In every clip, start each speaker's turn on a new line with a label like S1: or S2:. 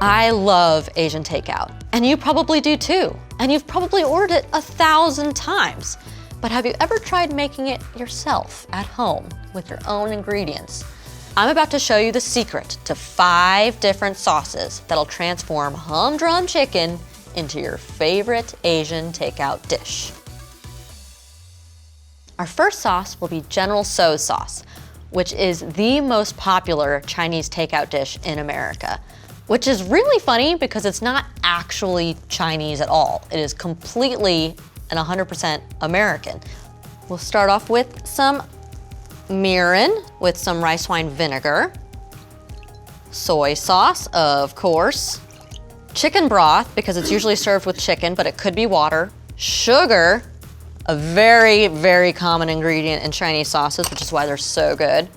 S1: I love Asian takeout, and you probably do too. And you've probably ordered it 1,000 times. But have you ever tried making it yourself at home with your own ingredients? I'm about to show you the secret to 5 different sauces that'll transform humdrum chicken into your favorite Asian takeout dish. Our first sauce will be General Tso Sauce, which is the most popular Chinese takeout dish in America. Which is really funny because it's not actually Chinese at all. It is completely and 100% American. We'll start off with some mirin with some rice wine vinegar, soy sauce, of course, chicken broth because it's usually served with chicken, but it could be water, sugar, a very, very common ingredient in Chinese sauces, which is why they're so good,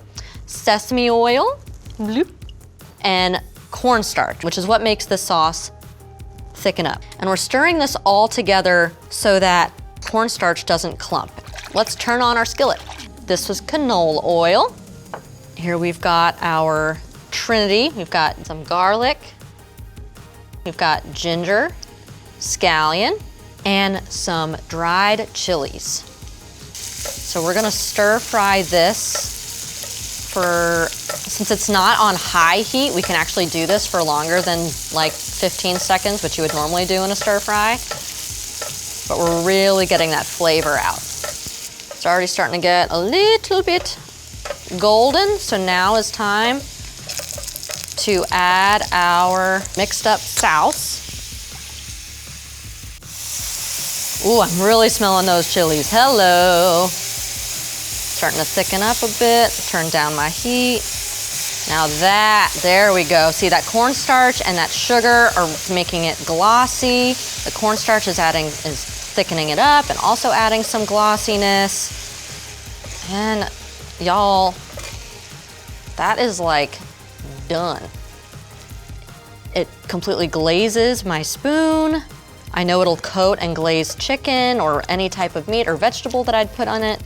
S1: sesame oil, and cornstarch, which is what makes the sauce thicken up. And we're stirring this all together so that cornstarch doesn't clump. Let's turn on our skillet. This was canola oil. Here we've got our trinity. We've got some garlic. We've got ginger, scallion, and some dried chilies. So we're gonna stir fry this since it's not on high heat, we can actually do this for longer than like 15 seconds, which you would normally do in a stir fry. But we're really getting that flavor out. It's already starting to get a little bit golden, so now is time to add our mixed up sauce. Ooh, I'm really smelling those chilies. Hello. Starting to thicken up a bit, turn down my heat. Now there we go. See, that cornstarch and that sugar are making it glossy. The cornstarch is thickening it up and also adding some glossiness. And y'all, that is like done. It completely glazes my spoon. I know it'll coat and glaze chicken or any type of meat or vegetable that I'd put on it.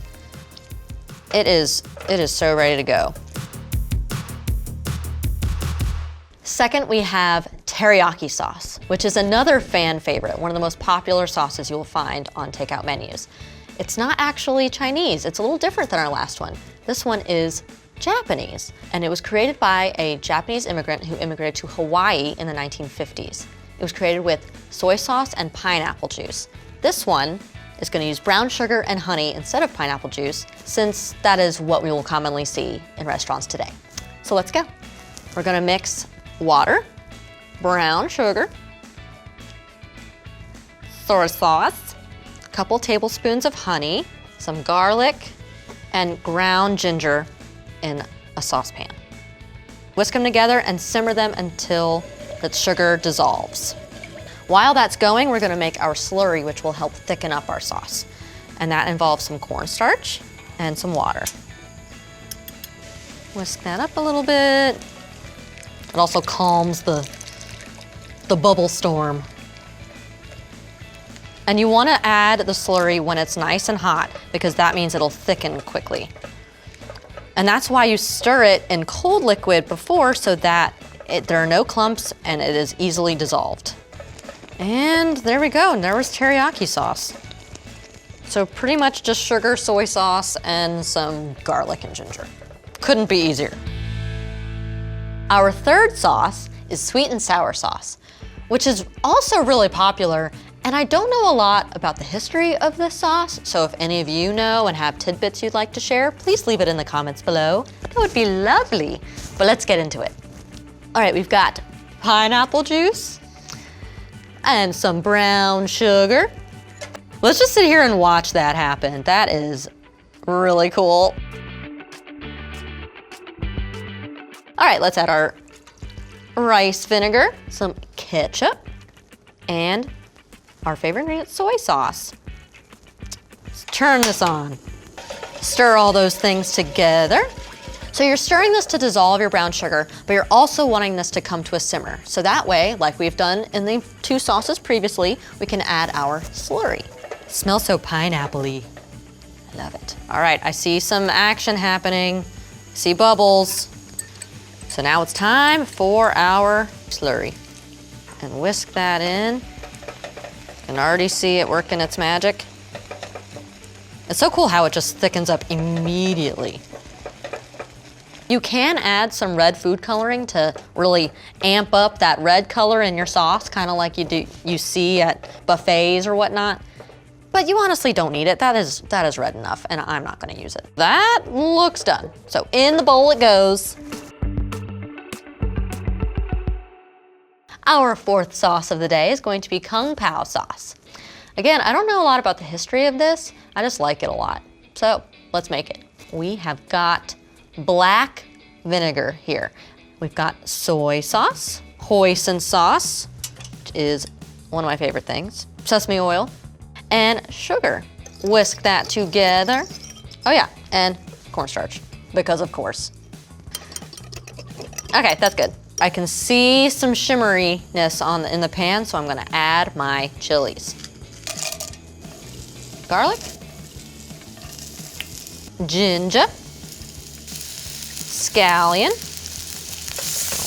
S1: It is so ready to go. Second, we have teriyaki sauce, which is another fan favorite, one of the most popular sauces you will find on takeout menus. It's not actually Chinese. It's a little different than our last one. This one is Japanese, and it was created by a Japanese immigrant who immigrated to Hawaii in the 1950s. It was created with soy sauce and pineapple juice. This one is going to use brown sugar and honey instead of pineapple juice, since that is what we will commonly see in restaurants today. So let's go. We're going to mix water, brown sugar, soy sauce, a couple tablespoons of honey, some garlic, and ground ginger in a saucepan. Whisk them together and simmer them until the sugar dissolves. While that's going, we're gonna make our slurry, which will help thicken up our sauce. And that involves some cornstarch and some water. Whisk that up a little bit. It also calms the bubble storm. And you wanna add the slurry when it's nice and hot because that means it'll thicken quickly. And that's why you stir it in cold liquid before so that there are no clumps and it is easily dissolved. And there we go, and there was teriyaki sauce. So pretty much just sugar, soy sauce, and some garlic and ginger. Couldn't be easier. Our third sauce is sweet and sour sauce, which is also really popular, and I don't know a lot about the history of this sauce, so if any of you know and have tidbits you'd like to share, please leave it in the comments below. That would be lovely, but let's get into it. All right, we've got pineapple juice, and some brown sugar. Let's just sit here and watch that happen. That is really cool. All right, let's add our rice vinegar, some ketchup, and our favorite ingredient, soy sauce. Let's turn this on. Stir all those things together. So you're stirring this to dissolve your brown sugar, but you're also wanting this to come to a simmer. So that way, like we've done in the 2 sauces previously, we can add our slurry. It smells so pineapple-y. I love it. All right, I see some action happening. I see bubbles. So now it's time for our slurry. and whisk that in. You can already see it working its magic. It's so cool how it just thickens up immediately. You can add some red food coloring to really amp up that red color in your sauce, kind of like you see at buffets or whatnot. But you honestly don't need it. That is red enough, and I'm not gonna use it. That looks done. So in the bowl it goes. Our fourth sauce of the day is going to be Kung Pao sauce. Again, I don't know a lot about the history of this. I just like it a lot. So let's make it. We have got black vinegar here. We've got soy sauce, hoisin sauce, which is one of my favorite things, sesame oil, and sugar. Whisk that together. Oh yeah, and cornstarch, because of course. Okay, that's good. I can see some shimmeriness in the pan, so I'm gonna add my chilies. Garlic, ginger, scallion.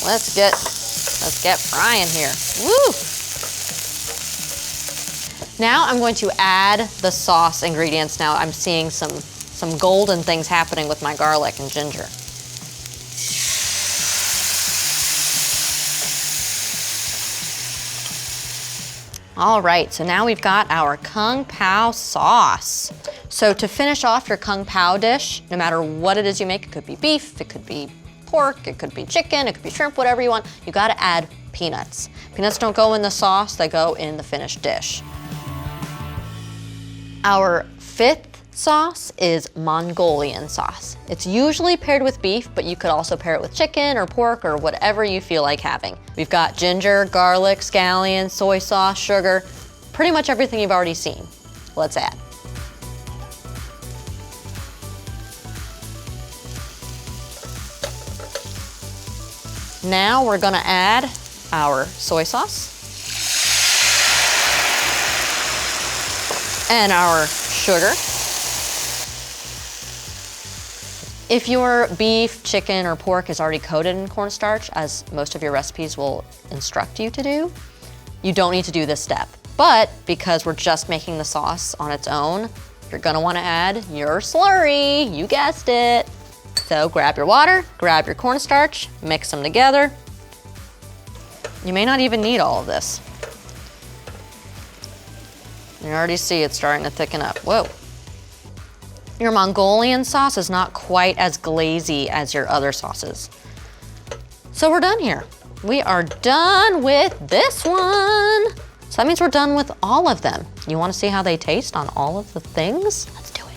S1: Let's get frying here. Woo! Now I'm going to add the sauce ingredients. Now I'm seeing some golden things happening with my garlic and ginger. All right, so now we've got our Kung Pao sauce. So to finish off your Kung Pao dish, no matter what it is you make, it could be beef, it could be pork, it could be chicken, it could be shrimp, whatever you want, you gotta add peanuts. Peanuts don't go in the sauce, they go in the finished dish. Our fifth sauce is Mongolian sauce. It's usually paired with beef, but you could also pair it with chicken or pork or whatever you feel like having. We've got ginger, garlic, scallion, soy sauce, sugar, pretty much everything you've already seen. Let's add. Now we're gonna add our soy sauce and our sugar. If your beef, chicken, or pork is already coated in cornstarch, as most of your recipes will instruct you to do, you don't need to do this step. But because we're just making the sauce on its own, you're gonna wanna add your slurry, you guessed it. So grab your water, grab your cornstarch, mix them together. You may not even need all of this. You already see it's starting to thicken up. Whoa. Your Mongolian sauce is not quite as glazy as your other sauces. So we're done here. We are done with this one. So that means we're done with all of them. You wanna see how they taste on all of the things? Let's do it.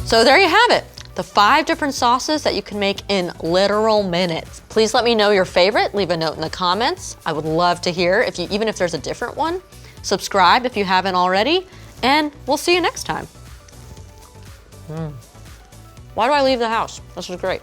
S1: So there you have it. The 5 different sauces that you can make in literal minutes. Please let me know your favorite. Leave a note in the comments. I would love to hear, even if there's a different one. Subscribe if you haven't already. And we'll see you next time. Why do I leave the house? This was great.